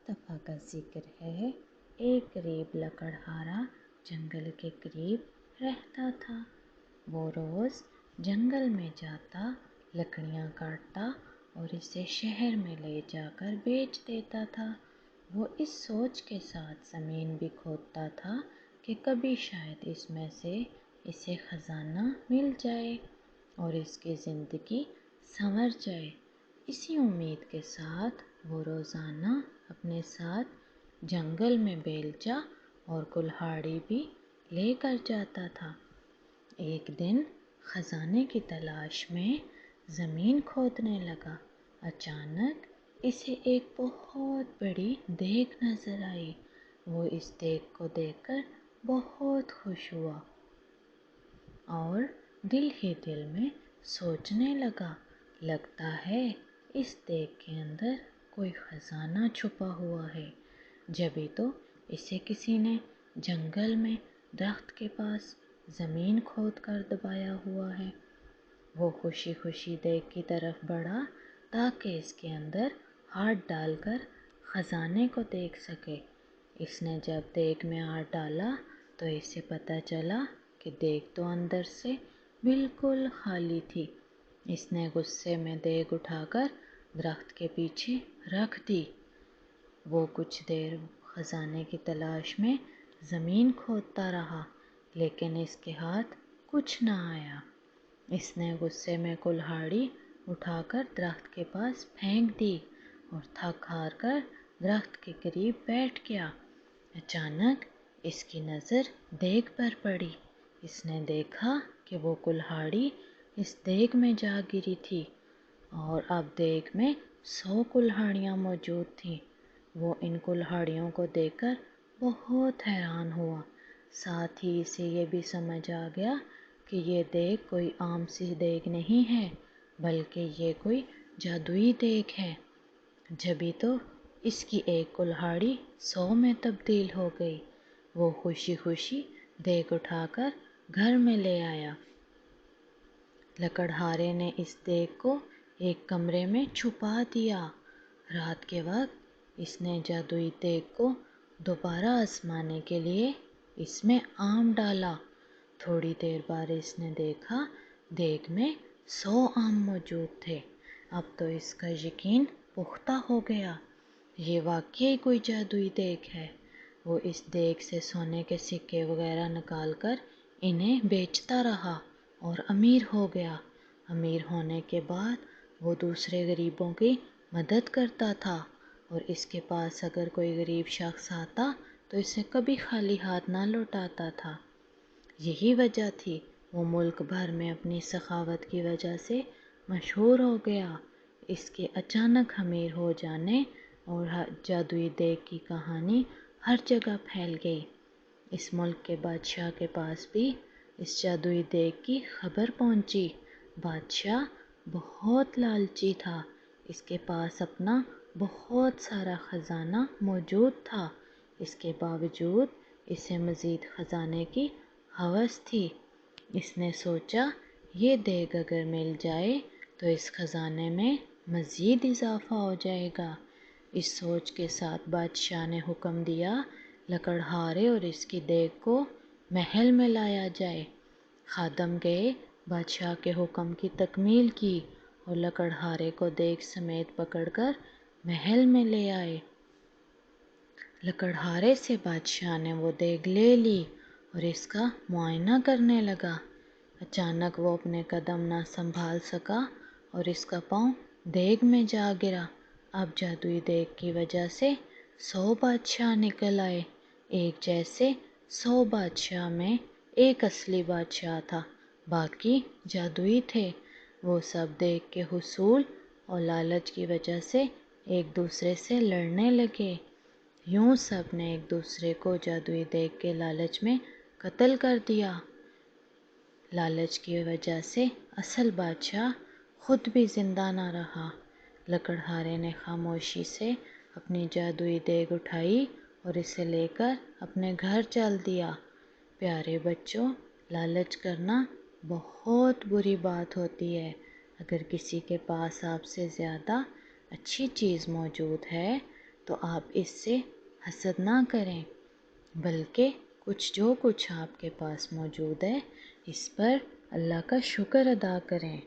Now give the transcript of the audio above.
دفعہ کا ذکر ہے، ایک غریب لکڑہارا جنگل کے قریب رہتا تھا۔ وہ روز جنگل میں جاتا، لکڑیاں کاٹتا اور اسے شہر میں لے جا کر بیچ دیتا تھا۔ وہ اس سوچ کے ساتھ زمین بھی کھودتا تھا کہ کبھی شاید اس میں سے اسے خزانہ مل جائے اور اس کی زندگی سنور جائے۔ اسی امید کے ساتھ وہ روزانہ اپنے ساتھ جنگل میں بیلچہ اور کلہاڑی بھی لے کر جاتا تھا۔ ایک دن خزانے کی تلاش میں زمین کھودنے لگا۔ اچانک اسے ایک بہت بڑی دیگ نظر آئی۔ وہ اس دیگ کو دیکھ کر بہت خوش ہوا اور دل ہی دل میں سوچنے لگا، لگتا ہے اس دیگ کے اندر کوئی خزانہ چھپا ہوا ہے، جبھی تو اسے کسی نے جنگل میں درخت کے پاس زمین کھود کر دبایا ہوا ہے۔ وہ خوشی خوشی دیگ کی طرف بڑھا تاکہ اس کے اندر ہاتھ ڈال کر خزانے کو دیکھ سکے۔ اس نے جب دیگ میں ہاتھ ڈالا تو اسے پتہ چلا کہ دیگ تو اندر سے بالکل خالی تھی۔ اس نے غصے میں دیگ اٹھا کر درخت کے پیچھے رکھ دی۔ وہ کچھ دیر خزانے کی تلاش میں زمین کھودتا رہا، لیکن اس کے ہاتھ کچھ نہ آیا۔ اس نے غصے میں کلہاڑی اٹھا کر درخت کے پاس پھینک دی اور تھک ہار کر درخت کے قریب بیٹھ گیا۔ اچانک اس کی نظر دیگ پر پڑی۔ اس نے دیکھا کہ وہ کلہاڑی اس دیگ میں جا گری تھی اور اب دیگ میں 100 کلہاڑیاں موجود تھیں۔ وہ ان کلہاڑیوں کو دیکھ کر بہت حیران ہوا، ساتھ ہی اسے یہ بھی سمجھ آ گیا کہ یہ دیگ کوئی عام سی دیگ نہیں ہے، بلکہ یہ کوئی جادوئی دیگ ہے۔ جبھی تو اس کی ایک کلہاڑی 100 میں تبدیل ہو گئی۔ وہ خوشی خوشی دیگ اٹھا کر گھر میں لے آیا۔ لکڑہارے نے اس دیگ کو ایک کمرے میں چھپا دیا۔ رات کے وقت اس نے جادوئی دیگ کو دوبارہ آزمانے کے لیے اس میں آم ڈالا۔ تھوڑی دیر بعد اس نے دیکھا دیگ میں 100 آم موجود تھے۔ اب تو اس کا یقین پختہ ہو گیا، یہ واقعی کوئی جادوئی دیگ ہے۔ وہ اس دیگ سے سونے کے سکے وغیرہ نکال کر انہیں بیچتا رہا اور امیر ہو گیا۔ امیر ہونے کے بعد وہ دوسرے غریبوں کی مدد کرتا تھا اور اس کے پاس اگر کوئی غریب شخص آتا تو اسے کبھی خالی ہاتھ نہ لوٹاتا تھا۔ یہی وجہ تھی وہ ملک بھر میں اپنی سخاوت کی وجہ سے مشہور ہو گیا۔ اس کے اچانک امیر ہو جانے اور جادوئی دیگ کی کہانی ہر جگہ پھیل گئی۔ اس ملک کے بادشاہ کے پاس بھی اس جادوئی دیگ کی خبر پہنچی۔ بادشاہ بہت لالچی تھا، اس کے پاس اپنا بہت سارا خزانہ موجود تھا۔ اس کے باوجود اسے مزید خزانے کی ہوس تھی۔ اس نے سوچا یہ دیگ اگر مل جائے تو اس خزانے میں مزید اضافہ ہو جائے گا۔ اس سوچ کے ساتھ بادشاہ نے حکم دیا لکڑہارے اور اس کی دیگ کو محل میں لایا جائے۔ خادم گئے، بادشاہ کے حکم کی تکمیل کی اور لکڑہارے کو دیگ سمیت پکڑ کر محل میں لے آئے۔ لکڑہارے سے بادشاہ نے وہ دیگ لے لی اور اس کا معائنہ کرنے لگا۔ اچانک وہ اپنے قدم نہ سنبھال سکا اور اس کا پاؤں دیگ میں جا گرا۔ اب جادوئی دیگ کی وجہ سے 100 بادشاہ نکل آئے، ایک جیسے 100 بادشاہ میں ایک اصلی بادشاہ تھا، باقی جادوئی تھے۔ وہ سب دیگ کے حصول اور لالچ کی وجہ سے ایک دوسرے سے لڑنے لگے۔ یوں سب نے ایک دوسرے کو جادوئی دیگ کے لالچ میں قتل کر دیا۔ لالچ کی وجہ سے اصل بادشاہ خود بھی زندہ نہ رہا۔ لکڑہارے نے خاموشی سے اپنی جادوئی دیگ اٹھائی اور اسے لے کر اپنے گھر چل دیا۔ پیارے بچوں، لالچ کرنا بہت بری بات ہوتی ہے۔ اگر کسی کے پاس آپ سے زیادہ اچھی چیز موجود ہے تو آپ اس سے حسد نہ کریں، بلکہ جو کچھ آپ کے پاس موجود ہے اس پر اللہ کا شکر ادا کریں۔